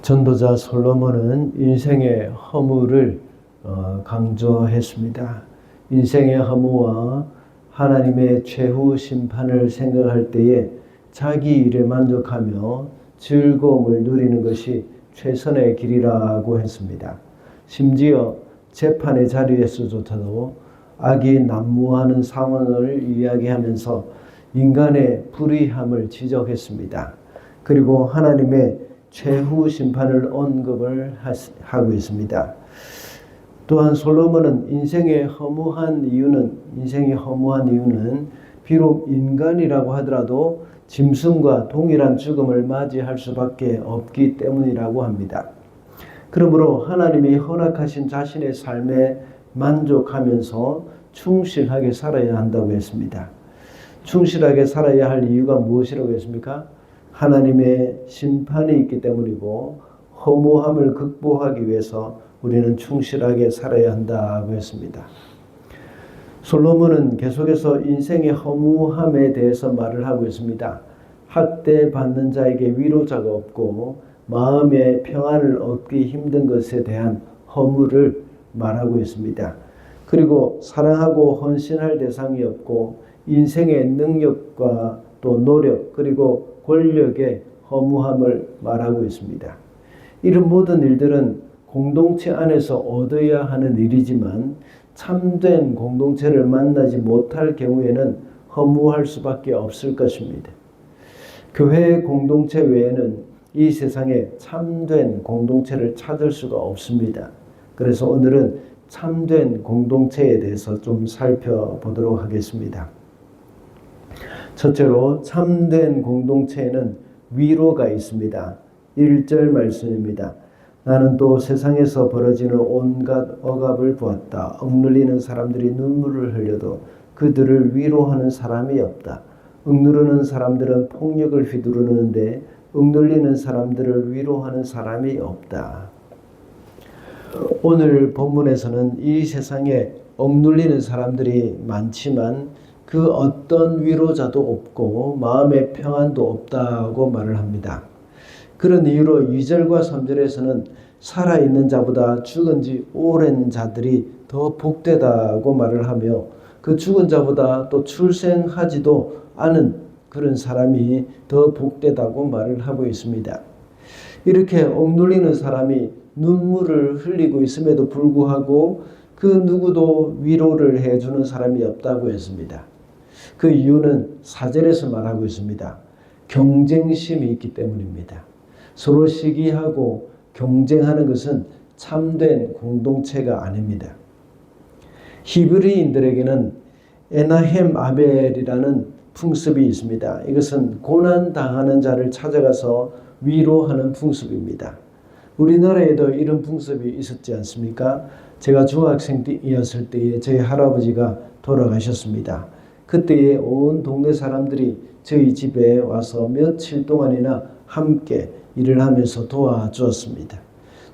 전도자 솔로몬은 인생의 허무를 강조했습니다. 인생의 허무와 하나님의 최후 심판을 생각할 때에 자기 일에 만족하며 즐거움을 누리는 것이 최선의 길이라고 했습니다. 심지어 재판의 자리에서조차도 악이 난무하는 상황을 이야기하면서 인간의 불의함을 지적했습니다. 그리고 하나님의 최후 심판을 언급을 하고 있습니다. 또한 솔로몬은 인생의 허무한 이유는 비록 인간이라고 하더라도 짐승과 동일한 죽음을 맞이할 수밖에 없기 때문이라고 합니다. 그러므로 하나님이 허락하신 자신의 삶에 만족하면서 충실하게 살아야 한다고 했습니다. 충실하게 살아야 할 이유가 무엇이라고 했습니까? 하나님의 심판이 있기 때문이고 허무함을 극복하기 위해서 우리는 충실하게 살아야 한다고 했습니다. 솔로몬은 계속해서 인생의 허무함에 대해서 말을 하고 있습니다. 학대받는 자에게 위로자가 없고 마음의 평안을 얻기 힘든 것에 대한 허무를 말하고 있습니다. 그리고 사랑하고 헌신할 대상이 없고 인생의 능력과 또 노력 그리고 권력의 허무함을 말하고 있습니다. 이런 모든 일들은 공동체 안에서 얻어야 하는 일이지만 참된 공동체를 만나지 못할 경우에는 허무할 수밖에 없을 것입니다. 교회 공동체 외에는 이 세상에 참된 공동체를 찾을 수가 없습니다. 그래서 오늘은 참된 공동체에 대해서 좀 살펴보도록 하겠습니다. 첫째로 참된 공동체에는 위로가 있습니다. 1절 말씀입니다. 나는 또 세상에서 벌어지는 온갖 억압을 보았다. 억눌리는 사람들이 눈물을 흘려도 그들을 위로하는 사람이 없다. 억누르는 사람들은 폭력을 휘두르는데 억눌리는 사람들을 위로하는 사람이 없다. 오늘 본문에서는 이 세상에 억눌리는 사람들이 많지만 그 어떤 위로자도 없고 마음의 평안도 없다고 말을 합니다. 그런 이유로 2절과 3절에서는 살아있는 자보다 죽은 지 오랜 자들이 더 복되다고 말을 하며 그 죽은 자보다 또 출생하지도 않은 그런 사람이 더 복되다고 말을 하고 있습니다. 이렇게 억눌리는 사람이 눈물을 흘리고 있음에도 불구하고 그 누구도 위로를 해주는 사람이 없다고 했습니다. 그 이유는 4절에서 말하고 있습니다. 경쟁심이 있기 때문입니다. 서로 시기하고 경쟁하는 것은 참된 공동체가 아닙니다. 히브리인들에게는 에나헴 아벨이라는 풍습이 있습니다. 이것은 고난당하는 자를 찾아가서 위로하는 풍습입니다. 우리나라에도 이런 풍습이 있었지 않습니까? 제가 중학생이었을 때에 저희 할아버지가 돌아가셨습니다. 그때에 온 동네 사람들이 저희 집에 와서 며칠 동안이나 함께 일을 하면서 도와주었습니다.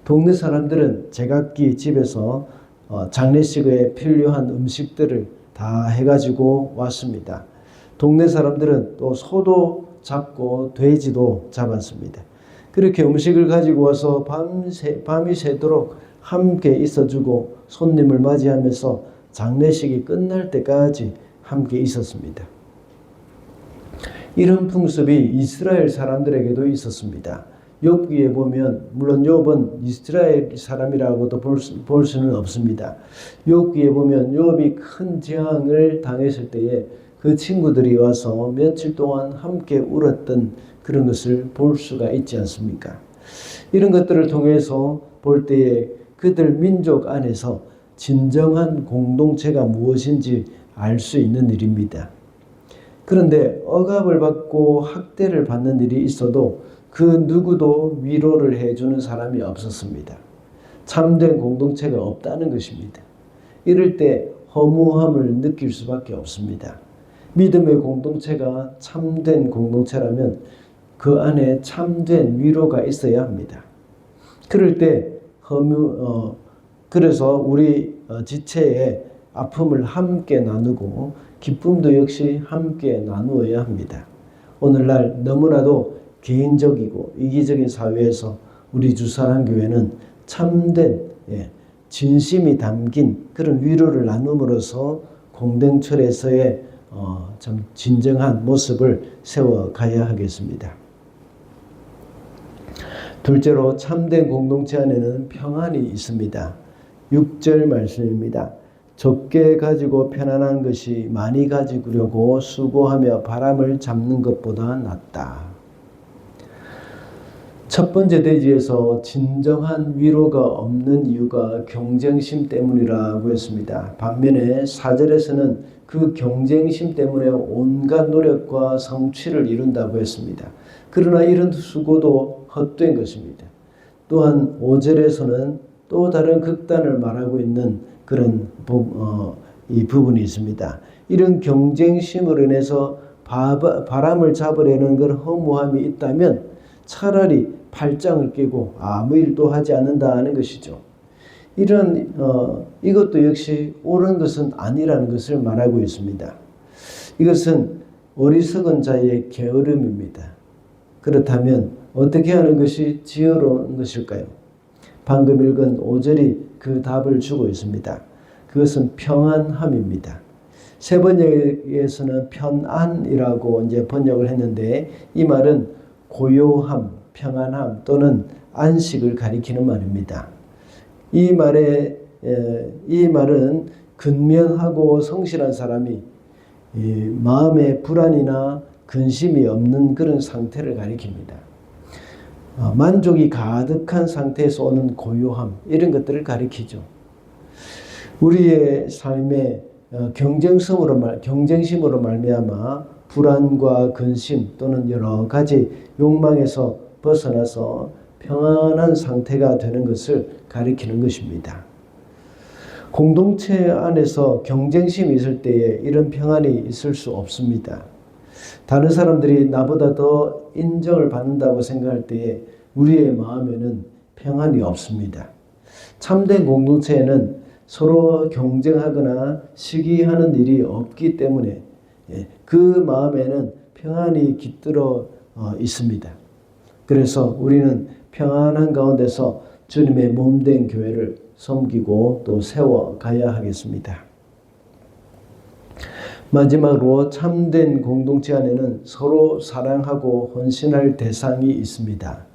동네 사람들은 제각기 집에서 장례식에 필요한 음식들을 다 해가지고 왔습니다. 동네 사람들은 또 소도 잡고 돼지도 잡았습니다. 그렇게 음식을 가지고 와서 밤이 새도록 함께 있어주고 손님을 맞이하면서 장례식이 끝날 때까지 함께 있었습니다. 이런 풍습이 이스라엘 사람들에게도 있었습니다. 욥기에 보면 물론 욥은 이스라엘 사람이라고도 볼 수는 없습니다. 욥기에 보면 욥이 큰 재앙을 당했을 때에 그 친구들이 와서 며칠 동안 함께 울었던 그런 것을 볼 수가 있지 않습니까? 이런 것들을 통해서 볼 때에 그들 민족 안에서 진정한 공동체가 무엇인지 알 수 있는 일입니다. 그런데 억압을 받고 학대를 받는 일이 있어도 그 누구도 위로를 해주는 사람이 없었습니다. 참된 공동체가 없다는 것입니다. 이럴 때 허무함을 느낄 수밖에 없습니다. 믿음의 공동체가 참된 공동체라면 그 안에 참된 위로가 있어야 합니다. 그럴 때 그래서 우리 지체의 아픔을 함께 나누고 기쁨도 역시 함께 나누어야 합니다. 오늘날 너무나도 개인적이고 이기적인 사회에서 우리 주사랑교회는 참된 진심이 담긴 그런 위로를 나눔으로써 공동체에서의 참 진정한 모습을 세워가야 하겠습니다. 둘째로 참된 공동체 안에는 평안이 있습니다. 6절 말씀입니다. 적게 가지고 편안한 것이 많이 가지려고 수고하며 바람을 잡는 것보다 낫다. 첫 번째 대지에서 진정한 위로가 없는 이유가 경쟁심 때문이라고 했습니다. 반면에 4절에서는 그 경쟁심 때문에 온갖 노력과 성취를 이룬다고 했습니다. 그러나 이런 수고도 헛된 것입니다. 또한 5절에서는 또 다른 극단을 말하고 있는 그런 이 부분이 있습니다. 이런 경쟁심으로 인해서 바람을 잡으려는 그런 허무함이 있다면 차라리 팔짱을 끼고 아무 일도 하지 않는다는 것이죠. 이것도 역시 옳은 것은 아니라는 것을 말하고 있습니다. 이것은 어리석은 자의 게으름입니다. 그렇다면 어떻게 하는 것이 지혜로운 것일까요? 방금 읽은 5절이 그 답을 주고 있습니다. 그것은 평안함입니다. 세 번역에서는 편안이라고 이제 번역을 했는데 이 말은 고요함, 평안함 또는 안식을 가리키는 말입니다. 이 말은 근면하고 성실한 사람이 마음에 불안이나 근심이 없는 그런 상태를 가리킵니다. 만족이 가득한 상태에서 오는 고요함, 이런 것들을 가리키죠. 우리의 삶에 경쟁심으로 말미암아 불안과 근심 또는 여러 가지 욕망에서 벗어나서 평안한 상태가 되는 것을 가리키는 것입니다. 공동체 안에서 경쟁심이 있을 때에 이런 평안이 있을 수 없습니다. 다른 사람들이 나보다 더 인정을 받는다고 생각할 때에 우리의 마음에는 평안이 없습니다. 참된 공동체에는 서로 경쟁하거나 시기하는 일이 없기 때문에 그 마음에는 평안이 깃들어 있습니다. 그래서 우리는 평안한 가운데서 주님의 몸된 교회를 섬기고 또 세워가야 하겠습니다. 마지막으로 참된 공동체 안에는 서로 사랑하고 헌신할 대상이 있습니다.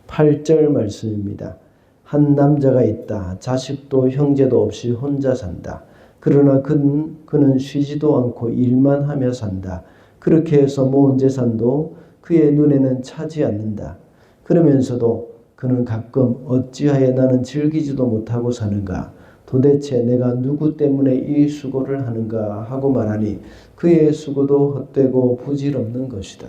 8절 말씀입니다. 한 남자가 있다. 자식도 형제도 없이 혼자 산다. 그러나 그는 쉬지도 않고 일만 하며 산다. 그렇게 해서 모은 재산도 그의 눈에는 차지 않는다. 그러면서도 그는 가끔 어찌하여 나는 즐기지도 못하고 사는가? 도대체 내가 누구 때문에 이 수고를 하는가? 하고 말하니 그의 수고도 헛되고 부질없는 것이다.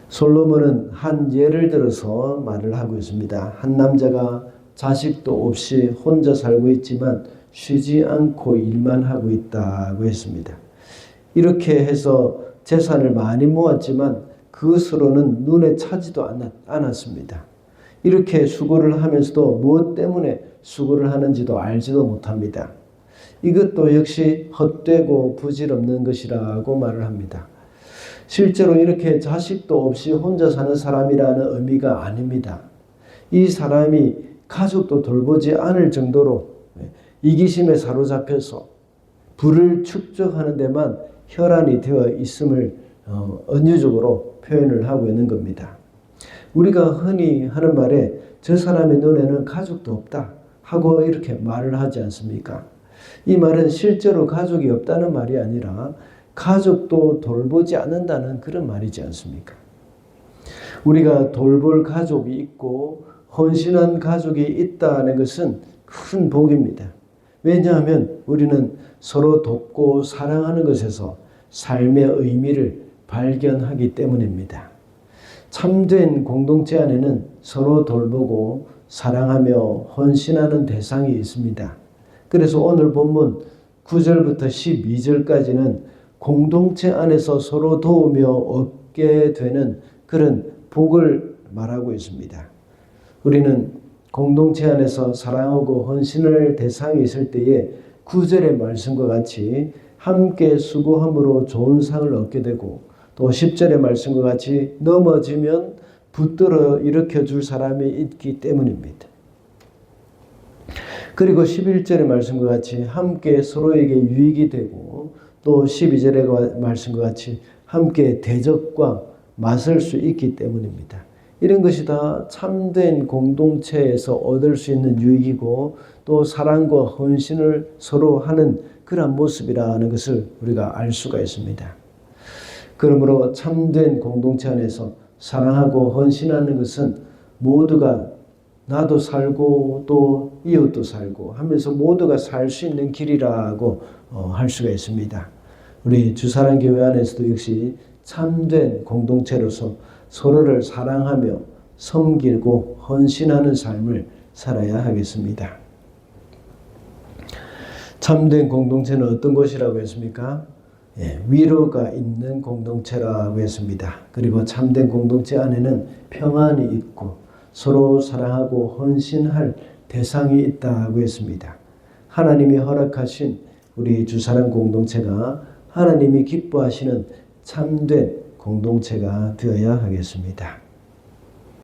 솔로몬은 한 예를 들어서 말을 하고 있습니다. 한 남자가 자식도 없이 혼자 살고 있지만 쉬지 않고 일만 하고 있다고 했습니다. 이렇게 해서 재산을 많이 모았지만 그것으로는 눈에 차지도 않았습니다. 이렇게 수고를 하면서도 무엇 때문에 수고를 하는지도 알지도 못합니다. 이것도 역시 헛되고 부질없는 것이라고 말을 합니다. 실제로 이렇게 자식도 없이 혼자 사는 사람이라는 의미가 아닙니다. 이 사람이 가족도 돌보지 않을 정도로 이기심에 사로잡혀서 부를 축적하는 데만 혈안이 되어 있음을 은유적으로 표현을 하고 있는 겁니다. 우리가 흔히 하는 말에 저 사람의 눈에는 가족도 없다 하고 이렇게 말을 하지 않습니까? 이 말은 실제로 가족이 없다는 말이 아니라 가족도 돌보지 않는다는 그런 말이지 않습니까? 우리가 돌볼 가족이 있고 헌신한 가족이 있다는 것은 큰 복입니다. 왜냐하면 우리는 서로 돕고 사랑하는 것에서 삶의 의미를 발견하기 때문입니다. 참된 공동체 안에는 서로 돌보고 사랑하며 헌신하는 대상이 있습니다. 그래서 오늘 본문 9절부터 12절까지는 공동체 안에서 서로 도우며 얻게 되는 그런 복을 말하고 있습니다. 우리는 공동체 안에서 사랑하고 헌신할 대상이 있을 때에 9절의 말씀과 같이 함께 수고함으로 좋은 상을 얻게 되고 또 10절의 말씀과 같이 넘어지면 붙들어 일으켜 줄 사람이 있기 때문입니다. 그리고 11절의 말씀과 같이 함께 서로에게 유익이 되고 또 12절의 말씀과 같이 함께 대적과 맞설 수 있기 때문입니다. 이런 것이 다 참된 공동체에서 얻을 수 있는 유익이고 또 사랑과 헌신을 서로 하는 그런 모습이라는 것을 우리가 알 수가 있습니다. 그러므로 참된 공동체 안에서 사랑하고 헌신하는 것은 모두가 나도 살고 또 이웃도 살고 하면서 모두가 살 수 있는 길이라고 할 수가 있습니다. 우리 주사랑교회 안에서도 역시 참된 공동체로서 서로를 사랑하며 섬기고 헌신하는 삶을 살아야 하겠습니다. 참된 공동체는 어떤 것이라고 했습니까? 위로가 있는 공동체라고 했습니다. 그리고 참된 공동체 안에는 평안이 있고 서로 사랑하고 헌신할 대상이 있다고 했습니다. 하나님이 허락하신 우리 주사랑 공동체가 하나님이 기뻐하시는 참된 공동체가 되어야 하겠습니다.